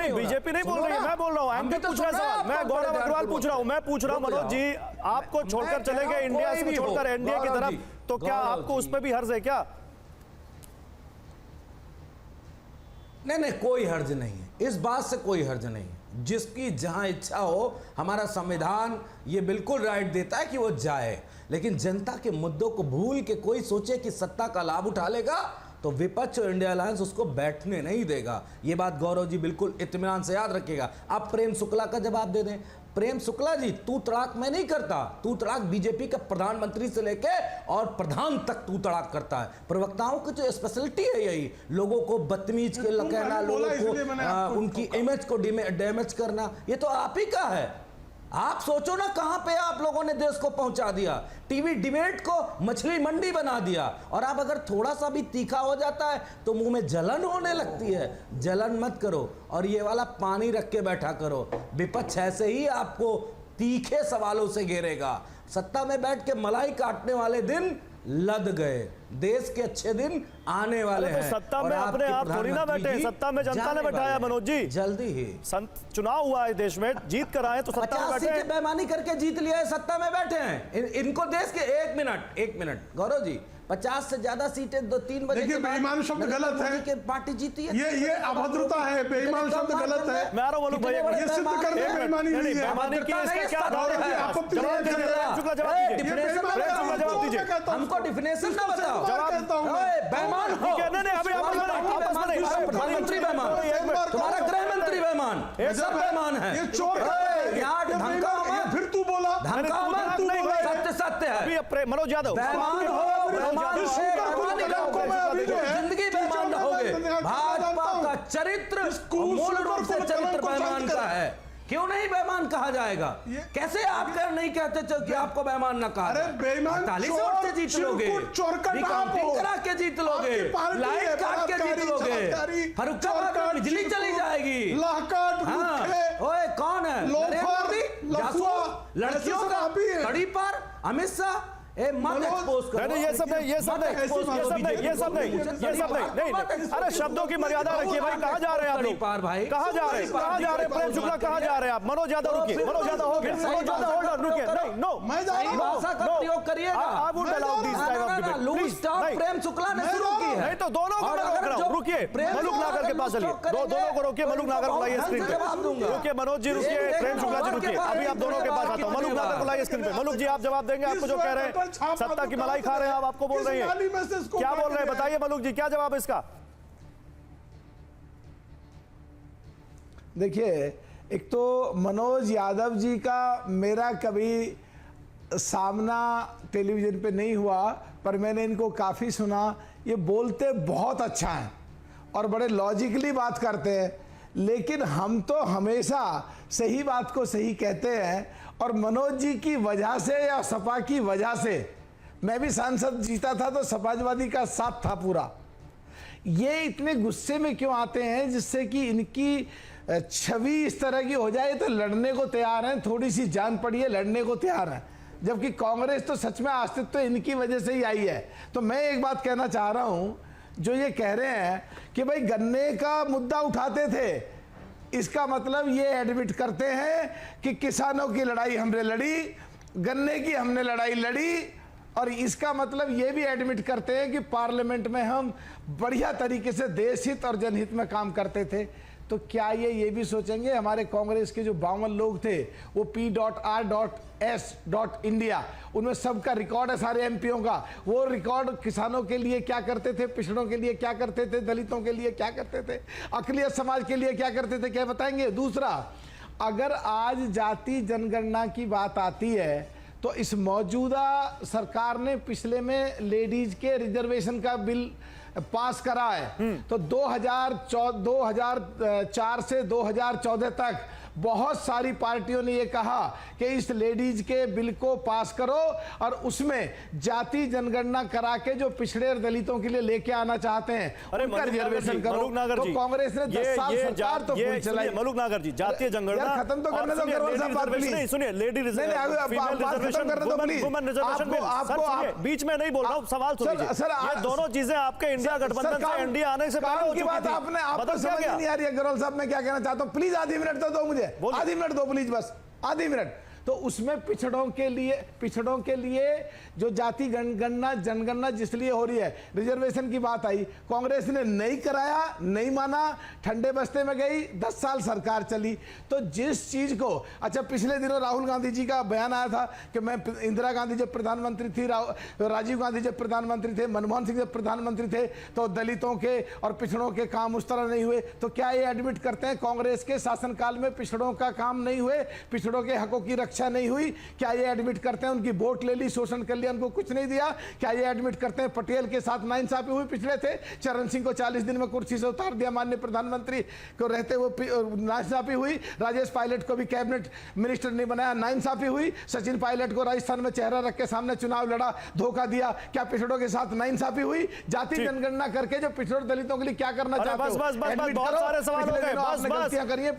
नहीं, बीजेपी नहीं बोल रही है, मैं बोल रहा हूँ। एमपी पूछ रहा है सवाल, मैं गौरव अग्रवाल पूछ रहा हूँ। मैं पूछ रहा हूँ मनोज जी, आपको छोड़कर चले गए इंडिया से, छोड़कर एनडीए की तरफ, तो क्या आपको उस पर भी हर्ज है क्या? नहीं, कोई हर्ज नहीं है, इस बात से कोई हर्ज नहीं है। जिसकी जहां इच्छा हो, हमारा संविधान ये बिल्कुल राइट देता है कि वो जाए, लेकिन जनता के मुद्दों को भूल के कोई सोचे कि सत्ता का लाभ उठा लेगा तो विपक्ष और इंडिया अलायंस उसको बैठने नहीं देगा। ये बात गौरव जी बिल्कुल इत्मीनान से याद रखिएगा। आप प्रेम शुक्ला का जवाब दे दें। प्रेम शुक्ला जी, तू तड़ाक मैं नहीं करता, तू तड़ाक बीजेपी का प्रधानमंत्री से लेके और प्रधान तक तू तड़ाक करता है। प्रवक्ताओं की जो स्पेशलिटी है यही, लोगों को बदतमीज के कहना, लोगों को उनकी इमेज को डैमेज करना, ये तो आप ही का है। आप सोचो ना कहां पे आप लोगों ने देश को पहुंचा दिया। टीवी डिबेट को मछली मंडी बना दिया, और आप अगर थोड़ा सा भी तीखा हो जाता है तो मुंह में जलन होने लगती है। जलन मत करो और ये वाला पानी रख के बैठा करो। विपक्ष ऐसे ही आपको तीखे सवालों से घेरेगा। सत्ता में बैठ के मलाई काटने वाले दिन लद गए, देश के अच्छे दिन आने वाले हैं। सत्ता में अपने आप थोड़ी ना बैठे, सत्ता में जनता ने बैठाया मनोज जी। जल्दी ही चुनाव हुआ है देश में, जीत कर आए तो सत्ता में बैठे, बेईमानी करके जीत लिया है, सत्ता में बैठे हैं। इनको देश के एक मिनट गौरव जी, 50 से ज्यादा सीटें 2-3 बजे देखिए, बेईमान शब्द गलत है कि पार्टी जीती है। ये अभद्रता है, बेईमान शब्द गलत है। मैं आ रहा हूं बोलूं भैया, ये सिद्ध करने में बेईमानी नहीं है। बेईमानी की इसका क्या आधार है? आपत्ति जवाब दीजिए, जवाब दीजिए, हमको डिफिनेशन ना बताओ। जवाब बेईमान हो, प्रधानमंत्री बेईमान, तुम्हारा गृह मंत्री बेईमान, सब बेईमान है। ये चोर धमका, फिर तू बोला सत्य सत्य है। मनोज यादव बेईमान हो, जिंदगी बेईमान रहोगे। भाजपा का चरित्र मूल रूप से चरित्र बेईमान का है। क्यों नहीं बेईमान कहा जाएगा? कैसे आप नहीं कहते कि आपको बेईमान ना कहा? अरे बेईमान 48 वोट से जीत लोगे, करा के जीत लोगे, लाइट काट के जीत लोगे, फरुखाबाद में बिजली चली जाएगी। ओए कौन है? लड़कियों का कड़ी पर अमित शाह मत एक्सपोज करो। ये सब नहीं, अरे शब्दों की मर्यादा रखिए भाई। कहाँ जा रहे हैं आप लोग? कहाँ जा रहे हैं? प्रेम शुक्ला कहाँ जा रहे हैं आप? मनोज यादव रुकिए, मनोज यादव हो गया, मनोज यादव होल्ड ऑन, रुकिए। नहीं, नो, सही भाषा का प्रयोग करिएगा। I would allow this type of debate. Loose talk Prem Shukla ने शुरू की है। नहीं तो दोनों को मैं रोक रहा हूं, रुकिए। मलुक नागर के पास चलिए, दोनों को रोकिए। मलुक नागर को लाइए स्क्रीन पे। रुकिए मनोज जी, रुकिए। प्रेम शुक्ला जी रुकिए, अभी आप दोनों के पास आता हूं। मलुक नागर को लाइए स्क्रीन पे। मलुक जी आप जवाब देंगे, आपको जो कह रहे हैं सत्ता की मलाई खा रहे हैं आप, आपको बोल रही है, क्या बोल रहे हैं बताइए मलुक जी, क्या जवाब है इसका? देखिए, एक तो मनोज यादव जी का मेरा कभी सामना टेलीविजन पे नहीं हुआ, पर मैंने इनको काफ़ी सुना। ये बोलते बहुत अच्छा है और बड़े लॉजिकली बात करते हैं, लेकिन हम तो हमेशा सही बात को सही कहते हैं। और मनोज जी की वजह से या सपा की वजह से मैं भी सांसद जीता था तो समाजवादी का साथ था पूरा। ये इतने गुस्से में क्यों आते हैं जिससे कि इनकी छवि इस तरह की हो जाए तो लड़ने को तैयार हैं, थोड़ी सी जान पड़ी है लड़ने को तैयार हैं, जबकि कांग्रेस तो सच में अस्तित्व तो इनकी वजह से ही आई है। तो मैं एक बात कहना चाह रहा हूं, जो ये कह रहे हैं कि भाई गन्ने का मुद्दा उठाते थे, इसका मतलब ये एडमिट करते हैं कि किसानों की लड़ाई हमने लड़ी, गन्ने की हमने लड़ाई लड़ी, और इसका मतलब ये भी एडमिट करते हैं कि पार्लियामेंट में हम बढ़िया तरीके से देश हित और जनहित में काम करते थे। तो क्या ये भी सोचेंगे हमारे कांग्रेस के जो 52 लोग थे, वो P.R.S.India, उनमें सबका रिकॉर्ड है सारे एमपीओ का। वो रिकॉर्ड किसानों के लिए क्या करते थे, पिछड़ों के लिए क्या करते थे, दलितों के लिए क्या करते थे, अक़लियत समाज के लिए क्या करते थे, क्या बताएंगे? दूसरा, अगर आज जाति जनगणना की बात आती है तो इस मौजूदा सरकार ने पिछले में लेडीज के रिजर्वेशन का बिल पास करा है। तो 2004 से 2014 तक बहुत सारी पार्टियों ने ये कहा कि इस लेडीज के बिल को पास करो और उसमें जाति जनगणना करा के जो पिछड़े और दलितों के लिए लेके आना चाहते हैं उनका रिजर्वेशन करो। तो कांग्रेस ने 10 साल सरकार तो फुल चलाई। मलुक नागर जी, जातीय जनगणना खत्म तो करने दो, सुनिए, लेडी रिजर्वेशन, बीच में नहीं बोल रहा हूँ, सवाल सुनिए। ये दोनों चीजें आपके इंडिया गठबंधन से एनडीए आने से पहले काम हो की चुकी बात थी। आपने आपको बदल समझ गया? नहीं आ रही है अग्रवाल साहब। मैं क्या कहना चाहता हूं, प्लीज आधी मिनट तो दो मुझे, बोलिए। आधी मिनट दो प्लीज, बस आधी मिनट। तो उसमें पिछड़ों के लिए जो जाति गणना जनगणना जिसलिए हो रही है, रिजर्वेशन की बात आई, कांग्रेस ने नहीं कराया, नहीं माना, ठंडे बस्ते में गई, 10 साल सरकार चली। तो जिस चीज को, अच्छा पिछले दिनों राहुल गांधी जी का बयान आया था कि मैं, इंदिरा गांधी जब प्रधानमंत्री थी, राजीव गांधी जब प्रधानमंत्री थे, मनमोहन सिंह जब प्रधानमंत्री थे, तो दलितों के और पिछड़ों के काम उस तरह नहीं हुए। तो क्या ये एडमिट करते हैं कांग्रेस के शासनकाल में पिछड़ों का काम नहीं हुए, पिछड़ों के हकों की रक्षा नहीं हुई? क्या ये एडमिट करते हैं उनकी वोट ले ली, शोषण कर लिया, उनको कुछ नहीं दिया? क्या ये एडमिट करते हैं पटेल के साथ नाइंसाफी हुई पिछले थे, चरण सिंह को 40 दिन में कुर्सी से उतार दिया, माननीय प्रधानमंत्री को रहते हुए नाइंसाफी हुई, राजेश पायलट को भी कैबिनेट मिनिस्टर नहीं बनाया, नाइंसाफी हुई, सचिन पायलट को राजस्थान में चेहरा रख के सामने चुनाव लड़ा, धोखा दिया, क्या पिछड़ों के साथ नाइंसाफी हुई? जाति जनगणना करके जो पिछड़ों दलितों के लिए क्या करना चाहते हो? बस बहुत सारे सवाल हो गए, बस गलतियां करिए।